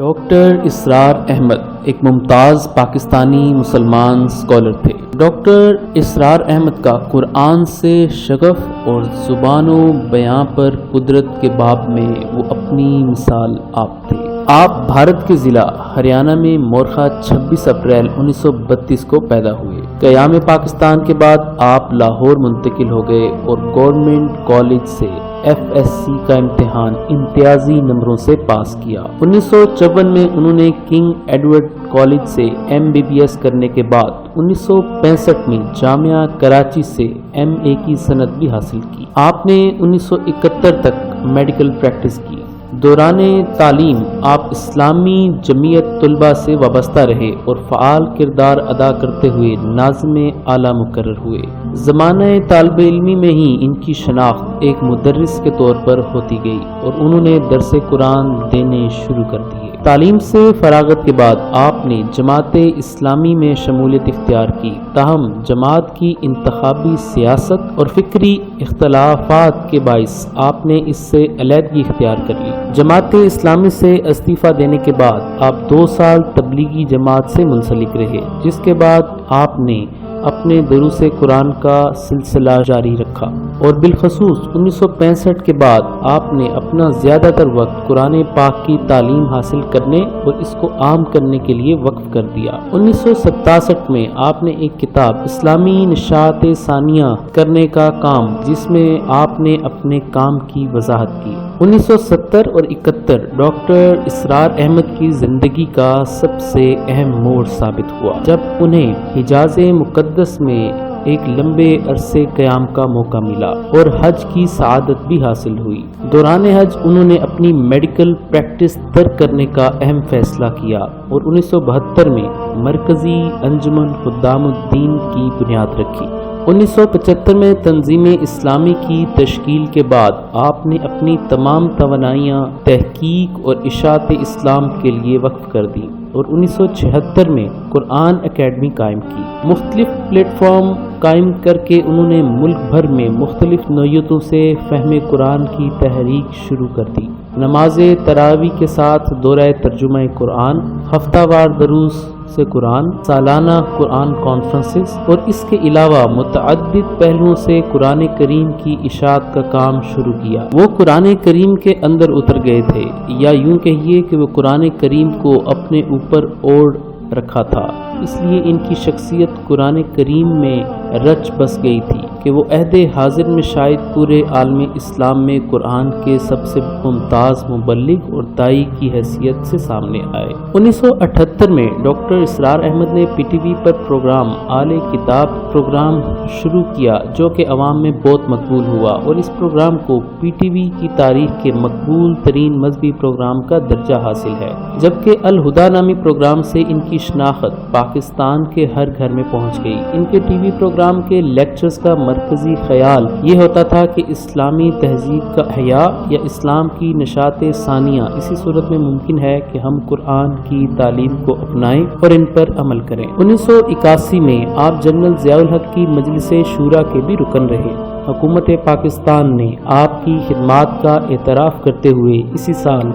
Doctor اسرار احمد ایک ممتاز پاکستانی مسلمان scholar تھے۔ ڈاکٹر اسرار احمد کا قرآن سے شغف اور زبان و بیان پر قدرت کے باب میں وہ اپنی مثال آپ تھے۔ آپ بھارت کے ضلع ہریانہ میں مورخہ 26 اپریل 1932 کو پیدا ہوئے۔ قیام پاکستان کے بعد آپ لاہور منتقل ہو گئے اور گورنمنٹ کالج سے FSc کا امتحان امتیازی نمبروں سے پاس کیا۔ 1954 میں انہوں نے کنگ ایڈورڈ کالج سے MBBS کرنے کے بعد 1965 میں جامعہ کراچی سے MA کی سند بھی حاصل کی۔ آپ نے 1971 تک میڈیکل پریکٹس کی۔ دوران تعلیم آپ اسلامی جمعیت طلبہ سے وابستہ رہے اور فعال کردار ادا کرتے ہوئے ناظم اعلیٰ مقرر ہوئے۔ زمانہ طالب علمی میں ہی ان کی شناخت ایک مدرس کے طور پر ہوتی گئی اور انہوں نے درس قرآن دینے شروع کر دیے۔ تعلیم سے فراغت کے بعد آپ نے جماعت اسلامی میں شمولیت اختیار کی، تاہم جماعت کی انتخابی سیاست اور فکری اختلافات کے باعث آپ نے اس سے علیحدگی اختیار کر لی۔ جماعت اسلامی سے استعفیٰ دینے کے بعد آپ 2 سال تبلیغی جماعت سے منسلک رہے، جس کے بعد آپ نے اپنے دروس قرآن کا سلسلہ جاری رکھا اور بالخصوص 1965 کے بعد آپ نے اپنا زیادہ تر وقت قرآن پاک کی تعلیم حاصل کرنے اور اس کو عام کرنے کے لیے وقف کر دیا۔ 1967 میں آپ نے ایک کتاب اسلامی نشاط ثانیہ کرنے کا کام، جس میں آپ نے اپنے کام کی وضاحت کی۔ 1970 اور 71 ڈاکٹر اسرار احمد کی زندگی کا سب سے اہم موڑ ثابت ہوا، جب انہیں حجاز مقدس میں ایک لمبے عرصے قیام کا موقع ملا اور حج کی سعادت بھی حاصل ہوئی۔ دوران حج انہوں نے اپنی میڈیکل پریکٹس ترک کرنے کا اہم فیصلہ کیا اور 1972 میں مرکزی انجمن خدام الدین کی بنیاد رکھی۔ 1975 میں تنظیم اسلامی کی تشکیل کے بعد آپ نے اپنی تمام توانائیاں تحقیق اور اشاعت اسلام کے لیے وقف کر دیں اور 1976 میں قرآن اکیڈمی قائم کی۔ مختلف پلیٹ فارم قائم کر کے انہوں نے ملک بھر میں مختلف نوعیتوں سے فہم قرآن کی تحریک شروع کر دی۔ نماز تراویح کے ساتھ دورہ ترجمہ قرآن، ہفتہ وار دروس سے قرآن، سالانہ قرآن کانفرنسز اور اس کے علاوہ متعدد پہلوؤں سے قرآن کریم کی اشاعت کا کام شروع کیا۔ وہ قرآن کریم کے اندر اتر گئے تھے، یا یوں کہیے کہ وہ قرآن کریم کو اپنے اوپر اوڑھ رکھا تھا، اس لیے ان کی شخصیت قرآن کریم میں رچ بس گئی تھی کہ وہ عہد حاضر میں شاید پورے عالم اسلام میں قرآن کے سب سے ممتاز مبلغ اور داعی کی حیثیت سے سامنے آئے۔ 1978 میں ڈاکٹر اسرار احمد نے PTV پر پروگرام آل کتاب پروگرام شروع کیا، جو کہ عوام میں بہت مقبول ہوا اور اس پروگرام کو PTV کی تاریخ کے مقبول ترین مذہبی پروگرام کا درجہ حاصل ہے، جبکہ الہدا نامی پروگرام سے ان کی شناخت پاکستان کے ہر گھر میں پہنچ گئی۔ ان کے TV پروگرام کے لیکچرز کا مرکزی خیال یہ ہوتا تھا کہ اسلامی تہذیب کا احیاء یا اسلام کی نشاط ثانیہ اسی صورت میں ممکن ہے کہ ہم قرآن کی تعلیم کو اپنائیں اور ان پر عمل کریں۔ 1981 میں آپ جنرل ضیاء الحق کی مجلس شورا کے بھی رکن رہے۔ حکومت پاکستان نے آپ کی خدمات کا اعتراف کرتے ہوئے اسی سال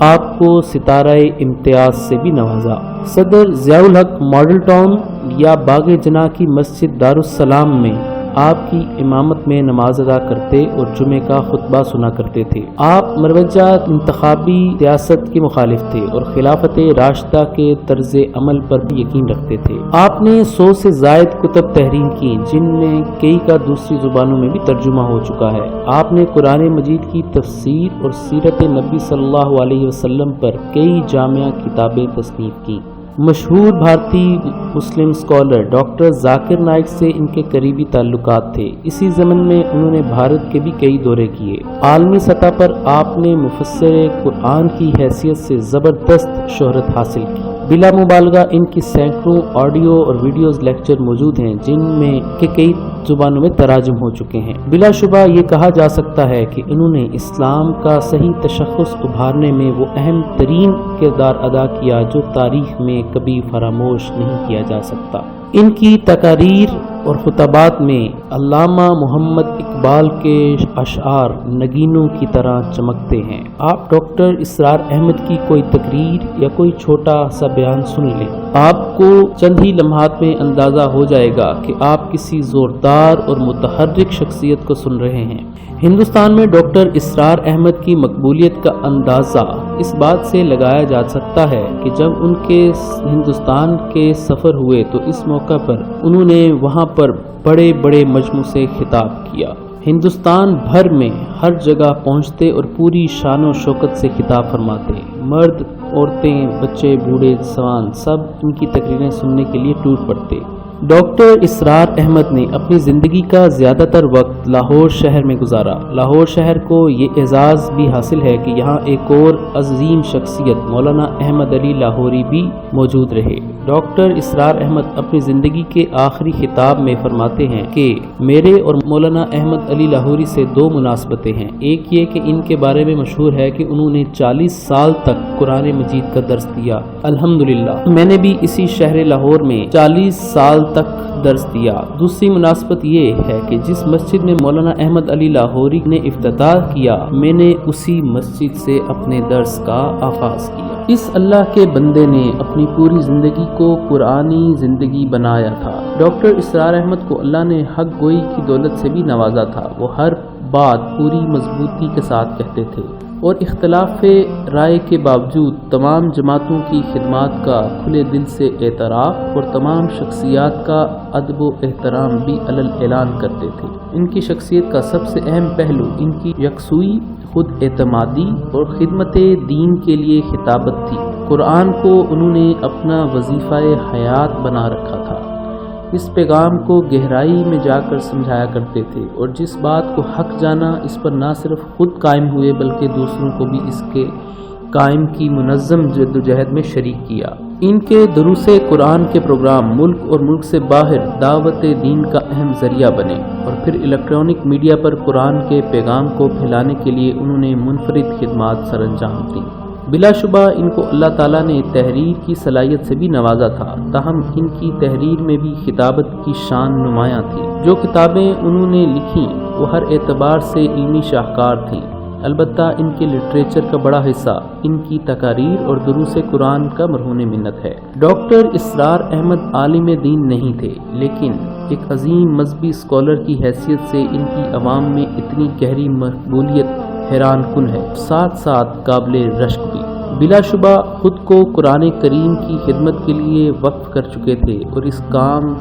آپ کو ستارہ امتیاز سے بھی نوازا۔ صدر ضیاء الحق ماڈل ٹاؤن یا باغ جناح کی مسجد دارالسلام میں آپ کی امامت میں نماز ادا کرتے اور جمعے کا خطبہ سنا کرتے تھے۔ آپ مروجہ انتخابی سیاست کے مخالف تھے اور خلافت راشدہ کے طرز عمل پر بھی یقین رکھتے تھے۔ آپ نے 100 سے زائد کتب تحریر کی، جن میں کئی کا دوسری زبانوں میں بھی ترجمہ ہو چکا ہے۔ آپ نے قرآن مجید کی تفسیر اور سیرت نبی صلی اللہ علیہ وسلم پر کئی جامع کتابیں تصنیف کی۔ مشہور بھارتی مسلم اسکالر ڈاکٹر ذاکر نائک سے ان کے قریبی تعلقات تھے۔ اسی ضمن میں انہوں نے بھارت کے بھی کئی دورے کیے۔ عالمی سطح پر آپ نے مفسر قرآن کی حیثیت سے زبردست شہرت حاصل کی۔ بلا مبالغہ ان کی سینکڑوں آڈیو اور ویڈیوز لیکچر موجود ہیں، جن میں کہ کئی زبانوں میں تراجم ہو چکے ہیں۔ بلا شبہ یہ کہا جا سکتا ہے کہ انہوں نے اسلام کا صحیح تشخص ابھارنے میں وہ اہم ترین کردار ادا کیا جو تاریخ میں کبھی فراموش نہیں کیا جا سکتا۔ ان کی تقاریر اور خطبات میں علامہ محمد اقبال کے اشعار نگینوں کی طرح چمکتے ہیں۔ آپ ڈاکٹر اسرار احمد کی کوئی تقریر یا کوئی چھوٹا سا بیان سن لیں، آپ کو چند ہی لمحات میں اندازہ ہو جائے گا کہ آپ کسی زوردار اور متحرک شخصیت کو سن رہے ہیں۔ ہندوستان میں ڈاکٹر اسرار احمد کی مقبولیت کا اندازہ اس بات سے لگایا جا سکتا ہے کہ جب ان کے ہندوستان کے سفر ہوئے تو اس موقع پر انہوں نے وہاں پر بڑے بڑے مجموع سے خطاب کیا۔ ہندوستان بھر میں ہر جگہ پہنچتے اور پوری شان و شوکت سے خطاب فرماتے۔ مرد، عورتیں، بچے، بوڑھے، جوان سب ان کی تقریریں سننے کے لیے ٹوٹ پڑتے۔ ڈاکٹر اسرار احمد نے اپنی زندگی کا زیادہ تر وقت لاہور شہر میں گزارا۔ لاہور شہر کو یہ اعزاز بھی حاصل ہے کہ یہاں ایک اور عظیم شخصیت مولانا احمد علی لاہوری بھی موجود رہے۔ ڈاکٹر اسرار احمد اپنی زندگی کے آخری خطاب میں فرماتے ہیں کہ میرے اور مولانا احمد علی لاہوری سے دو مناسبتیں ہیں۔ ایک یہ کہ ان کے بارے میں مشہور ہے کہ انہوں نے 40 سال تک قرآن مجید کا درس دیا۔ الحمدللہ میں نے بھی اسی شہر لاہور میں 40 سال تک درس دیا۔ دوسری مناسبت یہ ہے کہ جس مسجد میں مولانا احمد علی لاہوری نے افتتاح کیا، میں نے اسی مسجد سے اپنے درس کا آغاز کیا۔ اس اللہ کے بندے نے اپنی پوری زندگی کو قرآنی زندگی بنایا تھا۔ ڈاکٹر اسرار احمد کو اللہ نے حق گوئی کی دولت سے بھی نوازا تھا۔ وہ ہر بات پوری مضبوطی کے ساتھ کہتے تھے اور اختلاف رائے کے باوجود تمام جماعتوں کی خدمات کا کھلے دل سے اعتراف اور تمام شخصیات کا ادب و احترام بھی علل اعلان کرتے تھے۔ ان کی شخصیت کا سب سے اہم پہلو ان کی یکسوئی، خود اعتمادی اور خدمت دین کے لیے خطابت تھی۔ قرآن کو انہوں نے اپنا وظیفہ حیات بنا رکھا تھا۔ اس پیغام کو گہرائی میں جا کر سمجھایا کرتے تھے اور جس بات کو حق جانا اس پر نہ صرف خود قائم ہوئے بلکہ دوسروں کو بھی اس کے قائم کی منظم جدوجہد میں شریک کیا۔ ان کے دروس قرآن کے پروگرام ملک اور ملک سے باہر دعوت دین کا اہم ذریعہ بنے اور پھر الیکٹرانک میڈیا پر قرآن کے پیغام کو پھیلانے کے لیے انہوں نے منفرد خدمات سر انجام دیں۔ بلا شبہ ان کو اللہ تعالیٰ نے تحریر کی صلاحیت سے بھی نوازا تھا، تاہم ان کی تحریر میں بھی خطابت کی شان نمایاں تھی۔ جو کتابیں انہوں نے لکھیں وہ ہر اعتبار سے علمی شاہکار تھیں۔ البتہ ان کے لٹریچر کا بڑا حصہ ان کی تقاریر اور دروس قرآن کا مرہون منت ہے۔ ڈاکٹر اسرار احمد عالم دین نہیں تھے، لیکن ایک عظیم مذہبی اسکالر کی حیثیت سے ان کی عوام میں اتنی گہری مقبولیت حیران کن ہے، ساتھ ساتھ قابل رشک بھی۔ بلا شبہ خود کو قرآن کریم کی خدمت کے لیے وقف کر چکے تھے اور اس کام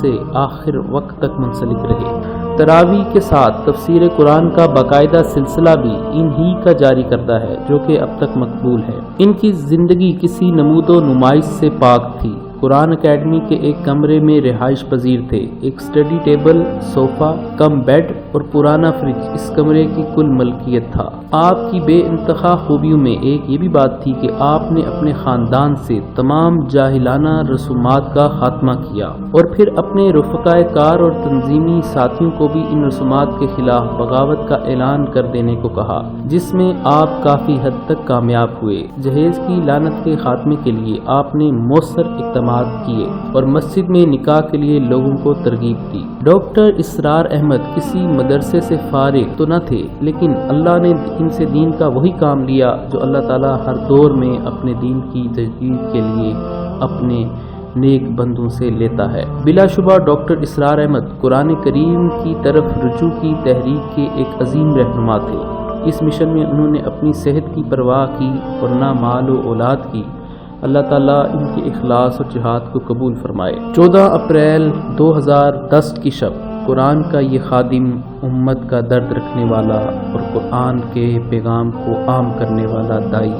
سے آخر وقت تک منسلک رہے۔ تراویح کے ساتھ تفسیر قرآن کا باقاعدہ سلسلہ بھی انہی کا جاری کرتا ہے جو کہ اب تک مقبول ہے۔ ان کی زندگی کسی نمود و نمائش سے پاک تھی۔ قرآن اکیڈمی کے ایک کمرے میں رہائش پذیر تھے۔ ایک اسٹڈی ٹیبل، صوفہ کم بیڈ اور پرانا فریج اس کمرے کی کل ملکیت تھا۔ آپ کی بے انتہا خوبیوں میں ایک یہ بھی بات تھی کہ آپ نے اپنے خاندان سے تمام جاہلانہ رسومات کا خاتمہ کیا اور پھر اپنے رفقائے کار اور تنظیمی ساتھیوں کو بھی ان رسومات کے خلاف بغاوت کا اعلان کر دینے کو کہا، جس میں آپ کافی حد تک کامیاب ہوئے۔ جہیز کی لعنت کے خاتمے کے لیے آپ نے مؤثر اقدامات کیے اور مسجد میں نکاح کے لیے لوگوں کو ترغیب دی۔ ڈاکٹر اسرار احمد کسی مدرسے سے فارغ تو نہ تھے، لیکن اللہ نے ان سے دین کا وہی کام لیا جو اللہ تعالیٰ ہر دور میں اپنے دین کی تجدید کے لیے اپنے نیک بندوں سے لیتا ہے۔ بلا شبہ ڈاکٹر اسرار احمد قرآن کریم کی طرف رجوع کی تحریک کے ایک عظیم رہنما تھے۔ اس مشن میں انہوں نے اپنی صحت کی پرواہ کی اور نہ مال و اولاد کی۔ اللہ تعالیٰ ان کے اخلاص اور جہاد کو قبول فرمائے۔ 14 اپریل 2010 کی شب قرآن کا یہ خادم، امت کا درد رکھنے والا اور قرآن کے پیغام کو عام کرنے والا دائی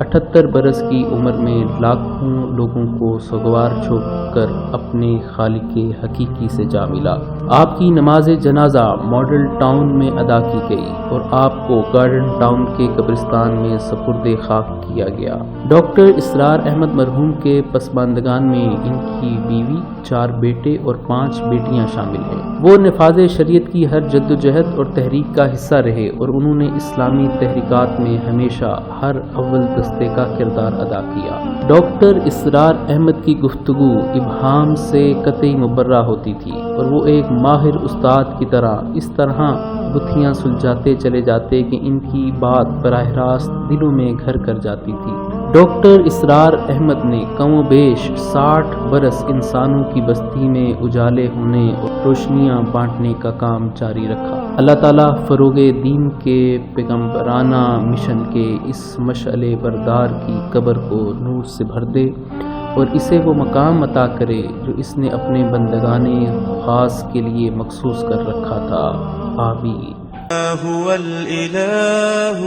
78 برس کی عمر میں لاکھوں لوگوں کو سوگوار چھوڑ کر اپنے خالق حقیقی سے جا ملا۔ آپ کی نماز جنازہ ماڈل ٹاؤن میں ادا کی گئی اور آپ کو گارڈن ٹاؤن کے قبرستان میں سپرد خاک کیا گیا۔ ڈاکٹر اسرار احمد مرحوم کے پسماندگان میں ان کی بیوی، 4 بیٹے اور 5 بیٹیاں شامل ہیں۔ وہ نفاذ شریعت کی ہر جدوجہد اور تحریک کا حصہ رہے اور انہوں نے اسلامی تحریکات میں ہمیشہ ہر اول دستے کا کردار ادا کیا۔ ڈاکٹر اسرار احمد کی گفتگو ابہام سے قطعی مبرہ ہوتی تھی، اور وہ ایک ماہر استاد کی طرح گتھیاں سلجھاتے چلے جاتے کہ ان کی بات براہ راست دلوں میں گھر کر جاتی تھی۔ ڈاکٹر اسرار احمد نے کم و بیش 60 برس انسانوں کی بستی میں اجالے ہونے اور روشنیاں بانٹنے کا کام جاری رکھا۔ اللہ تعالیٰ فروغ دین کے پیغمبرانہ مشن کے اس مشعل بردار کی قبر کو نور سے بھر دے اور اسے وہ مقام عطا کرے جو اس نے اپنے بندگان خاص کے لیے مخصوص کر رکھا تھا۔ آمین۔ هو الإله